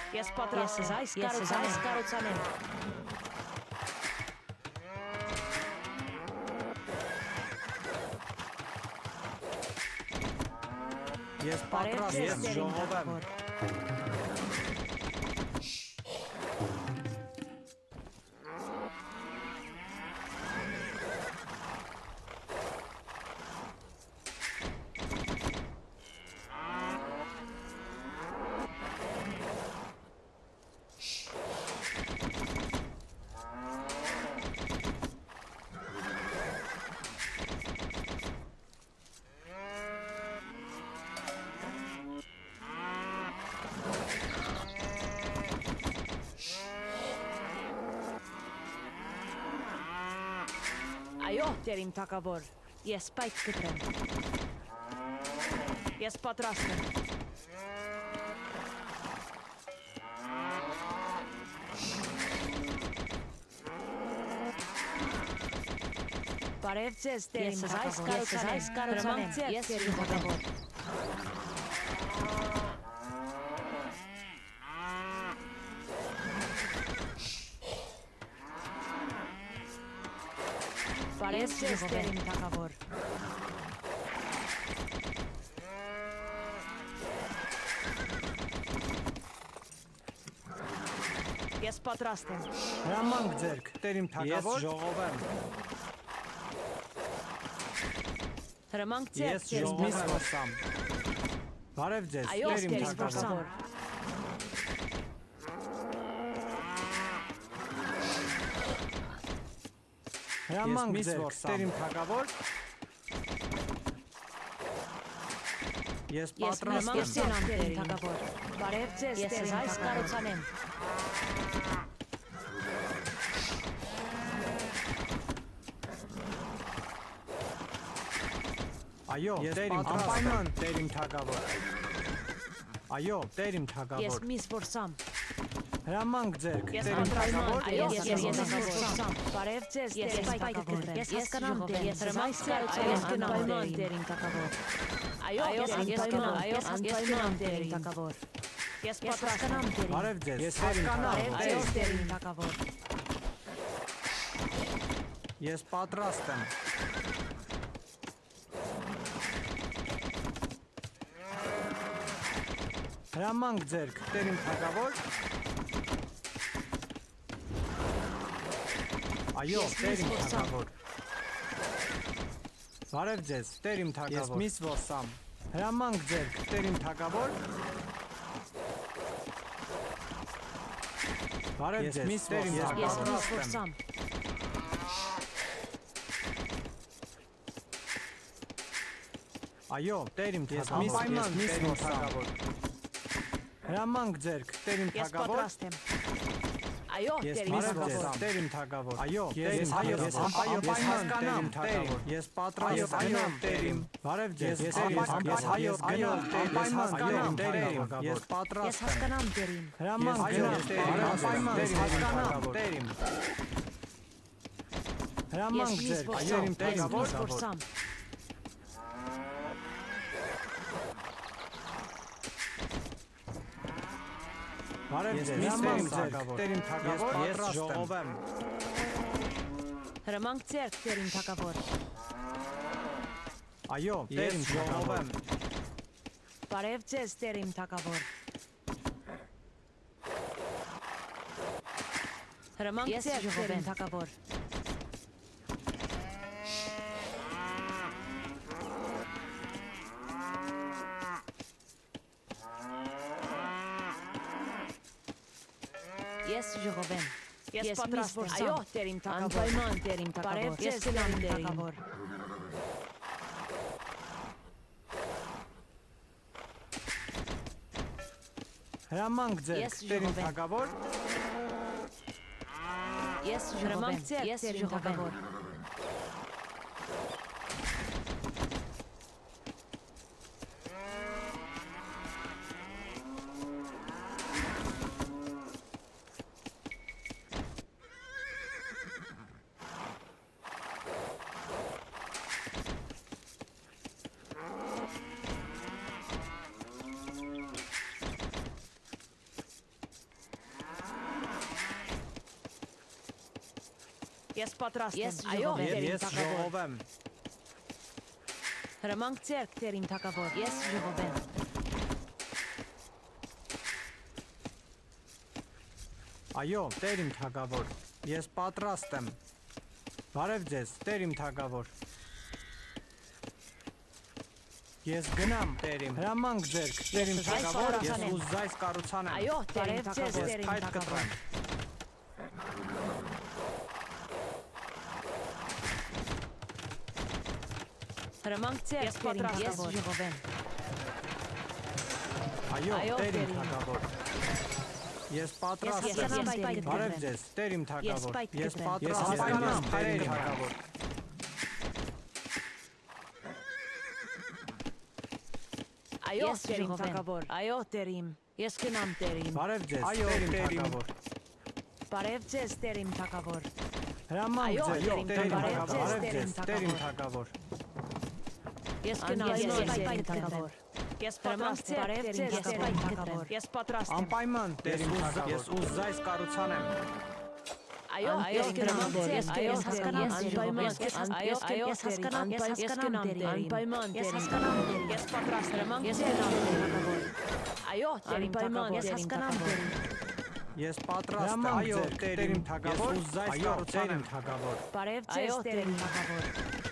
Ես պատրաստ եմ, այս կառուցանեմ։ Ես պատրաստ եմ, ժողովեմ։ Այո, տերիմ թագավոր, ես պայք կտրեմ։ Ես պատրաստ եմ։ Բարև ձեզ, տերիմ թագավոր, այս կառուցանեմ, ես տերիմ թագավոր։ Բարև ձեզ, տերիմ թագավոր։ Ես պատրաստ եմ։ Հրամանք ձերք, տերիմ թագավոր։ Ես ժողովեմ։ Հրամանք ձերք, ես ժողովեմ։ Բարև ձեզ, տերիմ թագավոր։ Հրամանք ձերք, տերիմ թագավոր։ Ես պատրաստ եմ, տերիմ թագավոր։ Բարև ձեզ, տերիմ այս կառուցանեմ։ Այո, տերիմ թագավոր, տերիմ թագավոր։ Այո, տերիմ թագավոր։ Ես միս որսամ։ Հրամանք ձերք, Ես տերիմ թագավոր։ ես որսամ։ Բարև ձեզ, տերիմ թագավոր։ Ես հասկանամ, ես հրամանք ես գնամ, տերիմ թագավոր։ Այո, ես գնամ, տերիմ թագավոր։ Ես պատրաստ եմ, տերիմ։ Բարև ձեզ, ես հասկանամ, տերիմ թագավոր։ Ես պատրաստ եմ։ Հրամանք ձերք, տերիմ թագավոր։ Այո, տերիմ թագավոր։ Բարև ձեզ, տերիմ թագավոր։ Ես միս որսամ։ Հրամանք ձերք, տերիմ թագավոր։ Բարև ձեզ, տերիմ թագավոր։ Ես միս որսամ։ Այո, տերիմ թագավոր։ Ես միս որսամ։ Հրամանք ձերք, տերիմ Ես թագավոր։ պատրաստ եմ։ Այո, տերիմ թագավոր։ Տերիմ թագավոր։ Այո, ես հասկանամ, տերիմ։ Ես պատրաստ եմ, տերիմ։ Բարև ձեզ, ես գնամ, տերիմ։ Ես պատրաստ Ես հասկանամ, տերիմ։ Հրամանք ձերք, տերիմ։ Հրամանք ձերք, տերիմ թագավոր։ որսամ։ Բարև ձեզ, հրամանք ձերք, տերիմ թագավոր։ Ես ժողովեմ։ Հրամանք ձերք, տերիմ թագավոր։ Այո, տերիմ ժողովեմ։ Բարև ձեզ, տերիմ թագավոր։ Հրամանք ձերք, տերիմ թագավոր։ Ես ժողովեմ։ Ես պատրաստ եմ։ Այո, տերիմ թագավոր։ Անպայման տերիմ թագավոր։ Ես գնամ, տերիմ թագավոր։ Հրամանք ձերք, տերիմ թագավոր։ Ես ժողովեմ։ Ես ժողովեմ։ Ես պատրաստ եմ։ Ես Այո, տերիմ ես թագավոր։ ժողովեմ։ Հրամանք ձեռք, տերիմ թագավոր։ Ես ժողովեմ։ Այո, տեր իմ թագավոր, ես պատրաստ եմ։ Բարև ձեզ, տեր իմ թագավոր։ Ես գնամ, տեր իմ, հրամանք ձերք, տեր իմ թագավոր, ես ուզայս կառուցանեմ։ Այո, տերիմ թագավոր, ես տերիմ փայտ թագավոր։ կտրեմ։ Հրամանք ձեռք, տերիմ թագավոր։ Ես ժողովեմ։ Այո, տեր իմ թագավոր։ Ես պատրաստ եմ։ Բարև ձեզ, տեր իմ թագավոր։ Ես պատրաստ եմ, տեր իմ թագավոր։ Այո, տերիմ թագավոր։ Այո, տերիմ։ Ես գնամ, տերիմ։ Բարև ձեզ, տեր իմ թագավոր։ Բարև ձեզ, տերիմ թագավոր։ Հրամանք ձեզ, տեր իմ թագավոր, բարև ձեզ, տեր իմ թագավոր։ Ես գնամ, տերիմ թագավոր։ Ես պատրաստ եմ, բարև ձեզ, տերիմ թագավոր։ Ես պատրաստ եմ։ Անպայման, տեր իմ թագավոր, ես ուզայս կառուցանեմ։ Այո, ես գնամ, ես հասկանամ, անպայման, ես հասկանամ, անպայման, ես հասկանամ, ես պատրաստ եմ, ես գնամ, թագավոր։ Այո, անպայման, ես հասկանամ, Ես պատրաստ եմ, այո, տեր իմ թագավոր, ես ուզայս կառուցանեմ, թագավոր։ Բարև ձեզ, տերիմ թագավոր։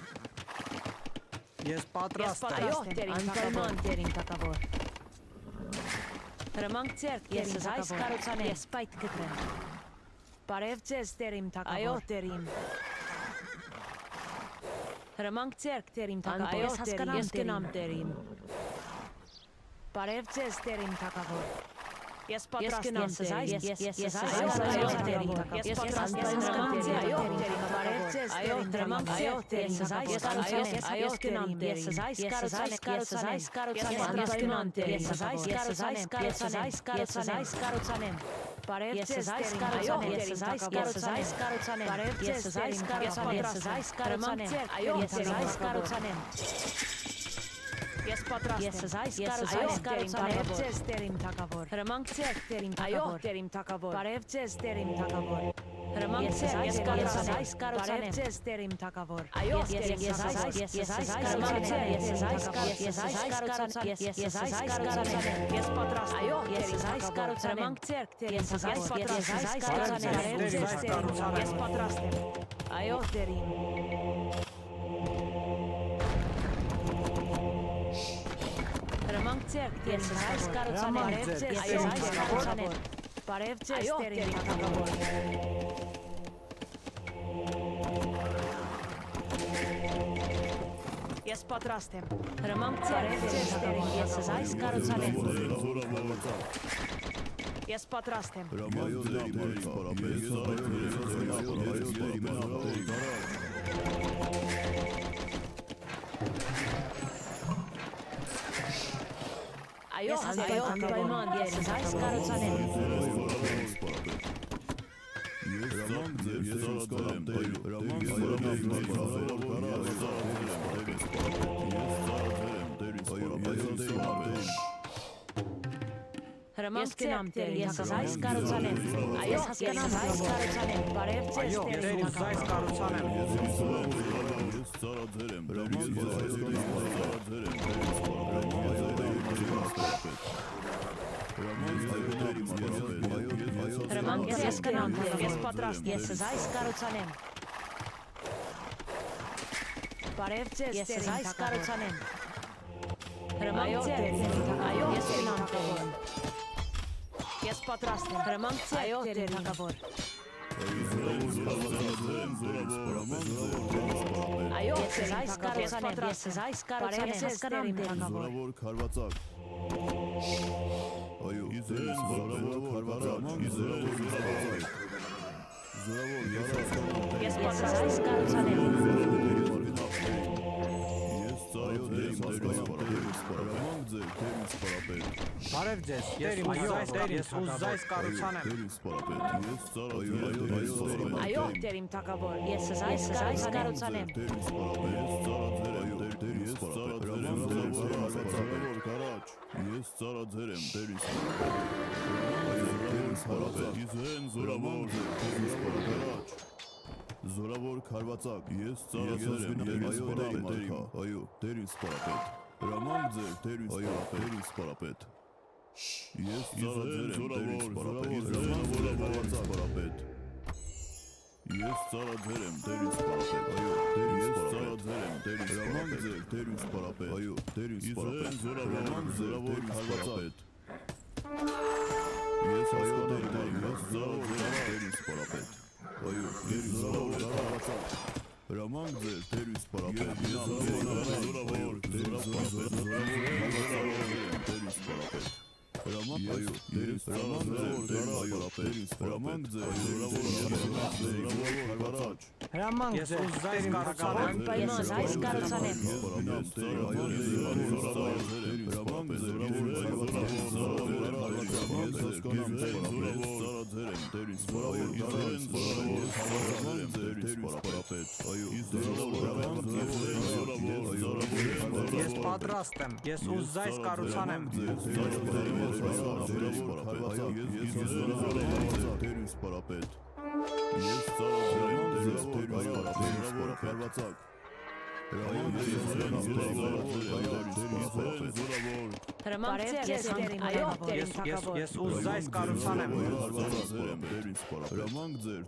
Ես պատրաստ եմ, այո, անպայման, տերիմ թագավոր։ Հրամանք ձեռք, ես այս կառուցանեմ, ես պայթ կտրեմ։ Բարև ձեզ, տերիմ թագավոր։ Այո, տերիմ։ Հրամանք ձեռք, տերիմ թագավոր։ Այո, հասկանամ, ես գնամ, տերիմ։ Բարև ձեզ, տերիմ թագավոր։ Ես պատրաստ եմ, ես Ես պատրաստ եմ, այս կառուցանեմ, ձեզ տերիմ թագավոր։ Հրամանք ձեռք, տերիմ թագավոր։ Այո, տերիմ թագավոր։ Բարև ձեզ, տերիմ թագավոր։ Հրամանք ձեռք, ես կառուցանեմ, ձեզ տերիմ թագավոր։ Այո, տերիմ թագավոր։ Ես պատրաստ եմ, այո, այս կառուցանեմ։ Հրամանք ձեռք, տերիմ թագավոր։ Ես պատրաստ եմ։ Այո, տերիմ։ Հրամանք ձեռք, ես այս կառուցանեմ, բարև ձեզ, տերիմ թագավոր։ Ես պատրաստ եմ։ Հրամանք ձեռք, ձեզ, տերիմ, ես այս կառուցանեմ։ Ես պատրաստ եմ։ Այո, անպայման, ես այս կառուցանեմ։ Հրամանք գնամ, տերիմ, ես այս կառուցանեմ։ Այո, հասկանամ, այս կառուցանեմ։ Բարև ձեզ, տերիմ, ես այս կառուցանեմ։ Հրամանք ես գնամ, ես պատրաստ, ես այս կառուցանեմ։ Բարև ձեզ, տերիմ, այս կառուցանեմ։ Հրամանք ձեզ, այո, ես գնամ, տերիմ։ Ես պատրաստ եմ, հրամանք ձեզ, այո, տերիմ թագավոր։ Այո, ես այս կառուցանեմ, ես այս կառուցանեմ, հասկանամ, տերիմ թագավոր։ Այո, իզերս զորավոր քարվացակ, իզերս զորավոր։ Ես պատրաստ այս կառուցանեմ։ Ես ծայո դերիմ դերիս պարապետ, ձեր դերիս պարապետ։ Բարև ձեզ, տերիմ, ես ուզայս կառուցանեմ։ Դերիս պարապետ, ես ծայո դերիս Այո, տերիմ թագավոր, ես այս կառուցանեմ։ Դերիս պարապետ, ես ծառա ձերեմ, դերիս պարապետ։ Ես ծառա ձերեմ, դերիս պարապետ։ Ես հարացակ, իզեն զորավոր, դերիս պարապետ։ Զորավոր Զորավոր քարվածակ, ես ծառացել եմ այո դեր ինձ սպարապետ, հրամանք ձեր դեր ինձ սպարապետ, ես ծառացել եմ դեր ինձ սպարապետ, հրամանք ձեր սպարապետ, ես ծառացել եմ դեր ինձ սպարապետ, այո դեր ինձ ծառացել եմ դեր ինձ հրամանք ձեր դեր ինձ սպարապետ, այո դեր ինձ սպարապետ, հրամանք ձեր դեր ինձ սպարապետ, ես այո դեր ես ծառացել եմ դեր ինձ սպարապետ, այո դեր ինձ սպարապետ, հրամանք ձեր դեր ինձ սպարապետ, ես զորավոր դեր ինձ սպարապետ, հրամանք այո դեր ինձ հրամանք ձեր զորավոր Հրամանք ես ուզայս կառուցանեմ Պայման այս կառուցանեմ Ես պատրաստ եմ ես ուզայս կառուցանեմ Ես ծառացել եմ դեր սպարապետ, Հրամանք ձեր այո դերին թակավոր Ես ուզայս կառուցանեմ հրամանք ձեր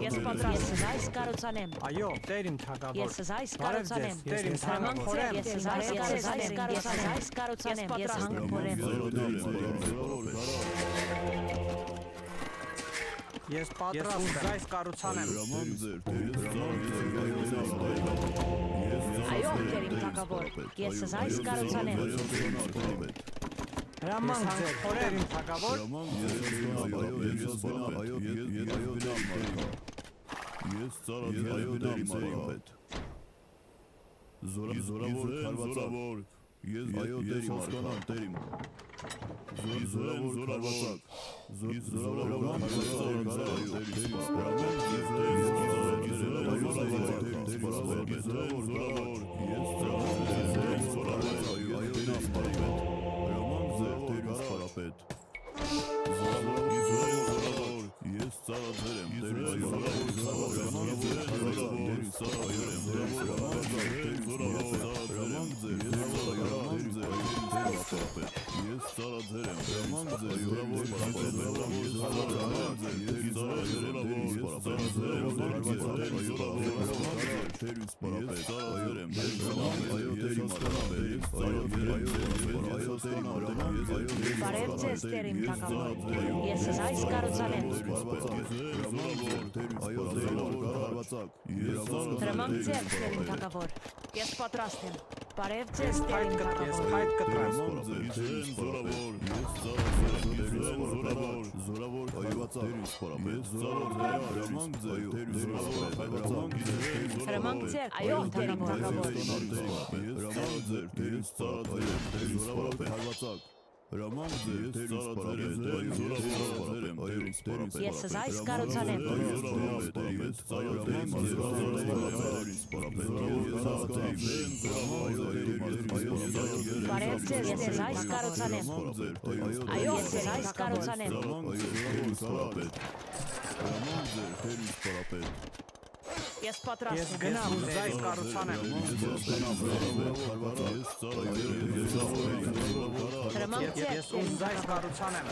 Ես պատրաստ եմ այս կառուցանեմ Այո դերին թագավոր Ես այս կառուցանեմ դերին Հրամանք ձեր ես այս կառուցանեմ ես հանգորեմ Ես պատրաստ եմ այս կառուցանեմ Այո դերին թակավոր ես այս կառուցանեմ Հրամանք ձեր դերին թագավոր Ես ծառացել եմ դեր ինձ սպարապետ, զորավոր քարվածակ, ես այո դեր հասկանամ դեր իմ Զորավոր քարվածակ, զորավոր Ես ծառացել եմ դեր Բարև ձեզ դերին թակավոր ես այս կառուցանեմ Հրամանք ձեր դերին թակավոր ես պատրաստ եմ Բարև ձեզ դերին թակավոր Այդ կտրեմ Զորավոր քարվածակ, հրամանք ձեր Հրամանք ձեր այո դերին թակավոր Հրամանք ձեր դերից ծառացել եմ զորավոր քարվածակ Հրամանք ձեր դերից ծառացել եմ Ես այս կառուցանեմ Բարև ձեզ ես այս կառուցանեմ Այո ես այս կառուցանեմ Ես պատրաստ Ես եմ գնամ ուզայս կառուցանեմ Հրամանք ձեր Ես ուզայս կառուցանեմ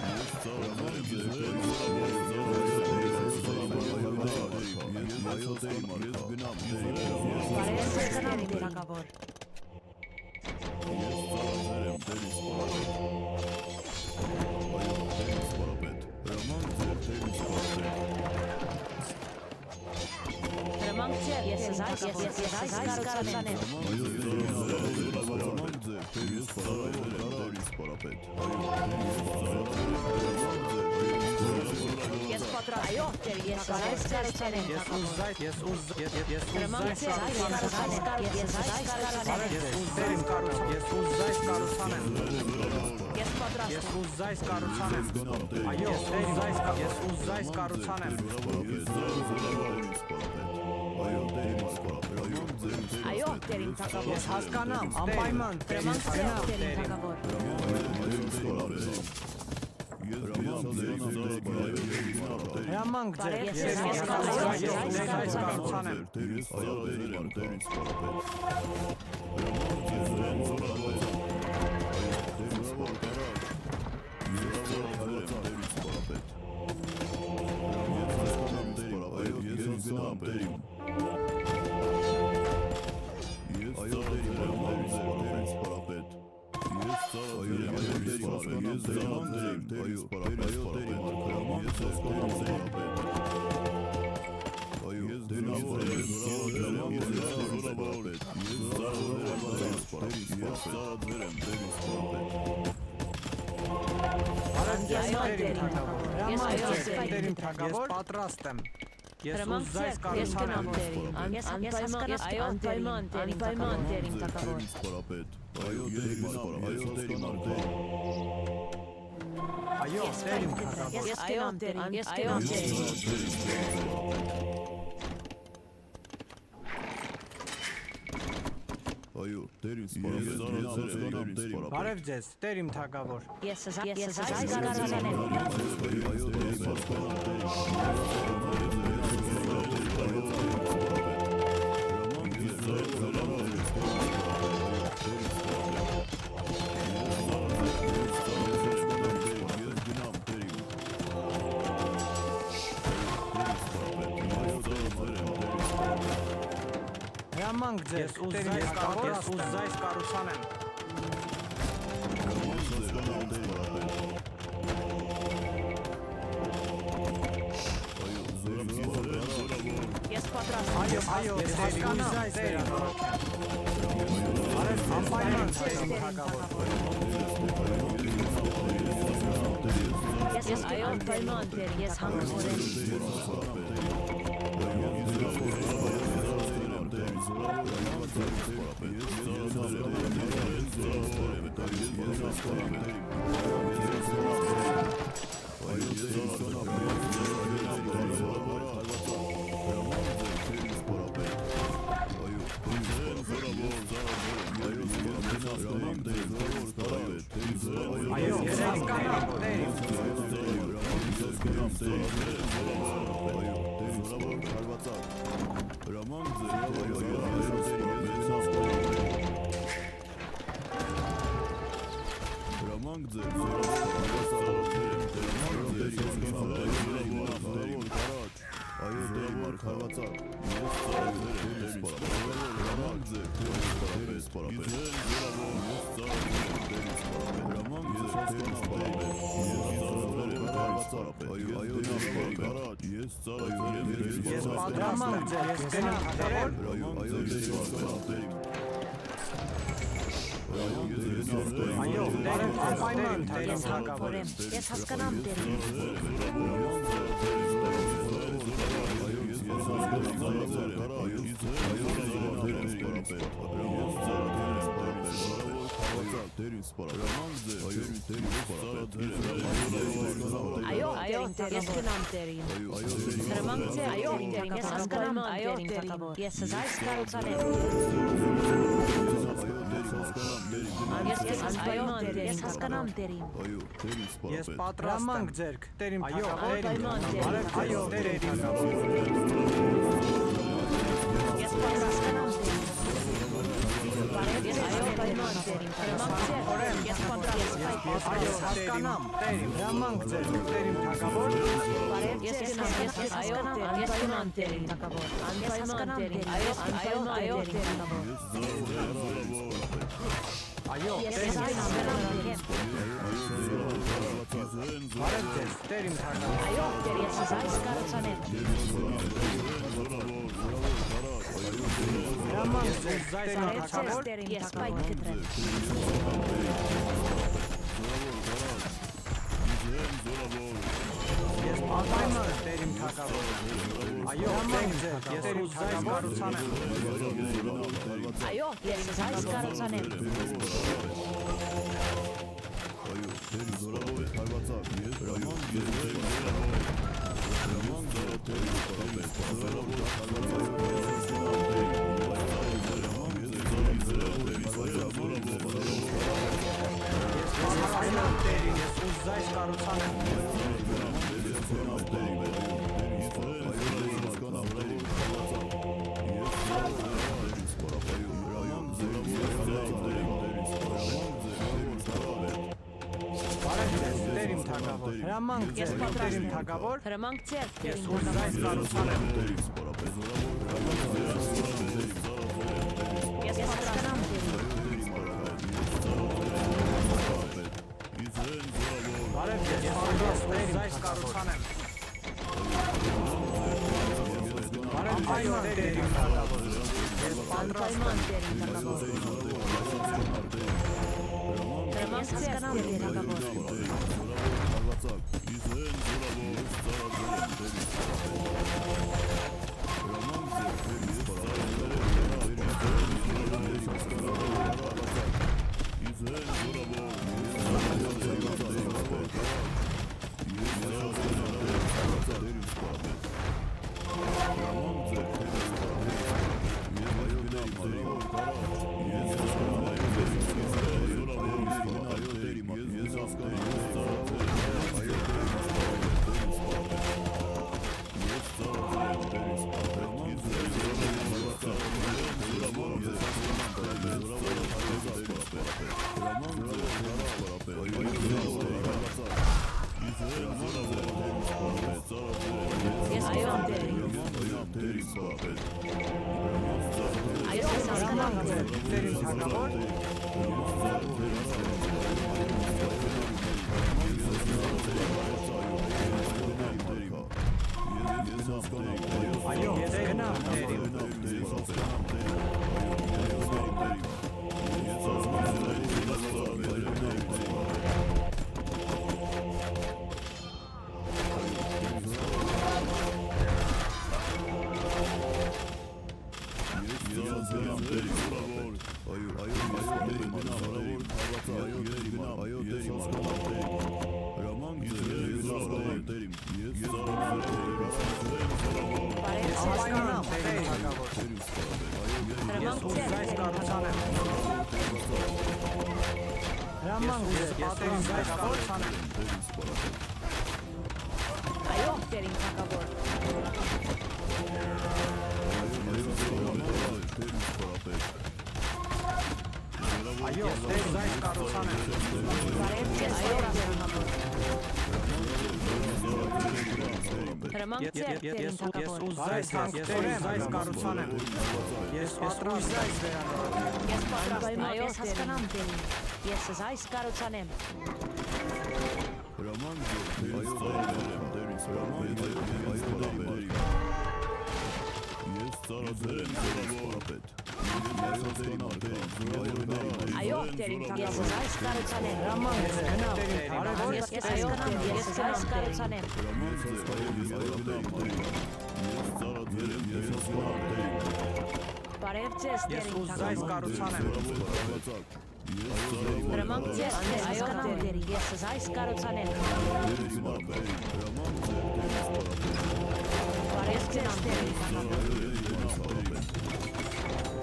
Բարև ձեզ դերին թակավոր Հրամանք ձեր ես այս կառուցանեմ Ես պատրաստ այո դեր ես այս կառուցանեմ Ես ուզայս Հրամանք ձեր ես այս կառուցանեմ Ես ուզայս կառուցանեմ Ես պատրաստ Ես ուզայս կառուցանեմ Այո ես ուզայս կառուցանեմ Այո դերին թակավոր Ես հասկանամ անպայման Հրամանք ձեր դերին թակավոր Ես Հրամանք ձեր, Բարև ես ձեզ, կառուցանեմ։ Դերին թագավոր, ես պատրաստ եմ։ Ես ուզայս կառուցանեմ։ Ես անպայման դերին թագավոր։ Այո, դերին թագավոր։ Ես կենամ Այո, դերին սպարապետ։ Բարև ձեզ, դերին թագավոր։ Ես կառուցանեմ։ Հրամանք ձեր, ես ուզայս կառուցանեմ։ Ես պատրաստ Այո, ես հասկանամ դերին։ Բարև, անպայման դերին թագավոր։ Ես անպայման դերին, ես համոզորեմ։ Այո, ես հասկանամ դերին։ Ես պատրաստ եմ ձեր, ես կենամ թագավոր։ Այո, դերին անպայման դերին թագավոր։ Ես հասկանամ դերին։ Այո, ես կնամ դերին։ Հրամանք ձեր, այո, դերին, ես հասկանամ դերին թագավոր։ Ես զայս կառուցանեմ։ Ես հասկանամ դերին։ Ես պատրաստ եմ ձեր, դերին թագավոր։ Այո, դերին ես պատրաստանամ դերին։ Բարև ես անպայման դերին թագավոր։ Ես պատրաստ եմ։ Այո, հասկանամ դերին, հրամանք ձեր, դերին թագավոր։ Բարև ես հասկանամ անպայման դերին թագավոր։ Անպայման դերին։ Այո, դերին թագավոր։ Այո, Ես դերին հասկանամ դերին։ Բարև ձեզ, դերին թագավոր։ Այո, ես զայս կառուցանեմ։ Հրամանք ձեր, դերին Բարև թագավոր։ դերին ես պայք կտրեմ։ Ես պատրաստ եմ դերին թագավոր։ Այո, հրամանք ձեր, ես դերին թագավոր կառուցանեմ։ Այո, ես զայս կառուցանեմ։ Ես ուզայս կառուցանեմ։ Տերիմ թագավոր։ Հրամանք ձեր Տերիմ թագավոր։ Հրամանք ձեր Ես դերին ուզում թագավոր։ այս կառուցանեմ։ Ես պատրաստական դերին։ Բարև ձեզ, ես պատրաստ այս կառուցանեմ։ Բարև այո Տերիմ թագավոր։ Ես պատրաստ Անպայման դերին թագավոր։ Հրամանք ձեր դերին թագավոր։ Ես այո դերին։ Այո հասկանամ ձեր։ Տերիմ թագավոր։ Այո, ես գնամ Տերիմ։ Հասկանամ Տերիմ թագավոր։ Հրամանք Ես ձեր այս դերին կառուցանեմ։ Հրամանք ձեզ պատրաստ այս կառուցանեմ։ Այո դերին թագավոր։ Այո, ես այս կառուցանեմ։ Բարև ձեզ այո դերին թագավոր։ Հրամանք ձեր դերին թագավոր։ Ես այս կառուցանեմ։ Ես պատրաստ այս վերանորոգեմ։ Ես պատրաստում այո հասկանամ դերին։ Ես այս կառուցանեմ։ Այո դերին թագավոր։ Ես այս կառուցանեմ։ Հրամանք ձեզ գնամ Տերիմ թագավոր։ Ես այո դերին ես այս կառուցանեմ։ Բարև ձեզ Ես դերին այս թագավոր։ կառուցանեմ։ Հրամանք ձեզ այո դերին ես այս կառուցանեմ։ Բարև ձեզ դերին թագավոր։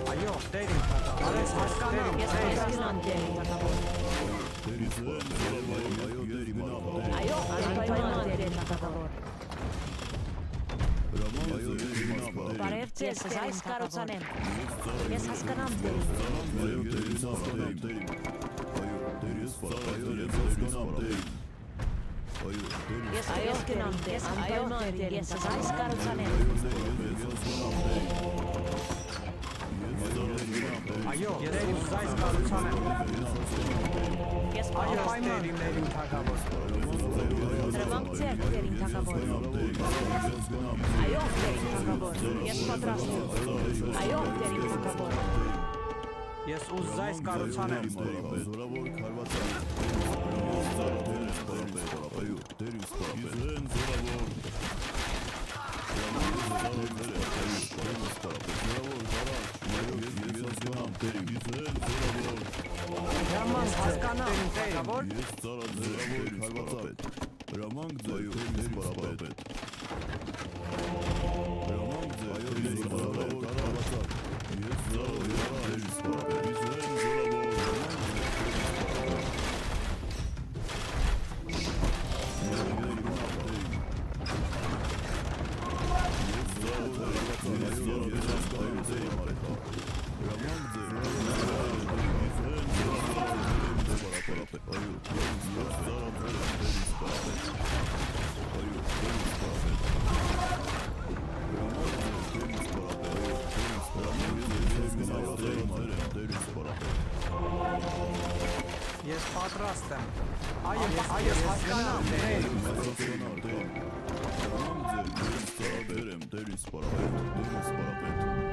Այո, Տերիմ թագավոր։ Բարև հասկանամ։ Ես պատրաստում դերին թագավոր։ Այո անպայման դերին թագավոր։ Բարև ձեզ այս կառուցանեմ։ Ես հասկանամ դերին։ Ես այո գնամ դեր, անպայման դեր, ես այս կառուցանեմ։ Այո, ես այս կառուցանեմ։ Ես Այո, պատրաստում Տերիմ թագավոր։ հրամանք ձեր դերին թագավոր։ Այո դերին թագավոր։ Ես պատրաստում։ Այո դերին թագավոր։ Ես այս կառուցանեմ։ Հրամանք հասկանամ Տերիմ թագավոր։ Հրամանք ձեր սպարապետ։ Հրամանք ձեր Այո, Ես պատրաստ եմ։ Այո, ես հասկանամ, տեր։ Հասկանալ, տեր։ Հրաման ձեր, դեր սպարապետ, դեր սպարապետ, դեր սպարապետ։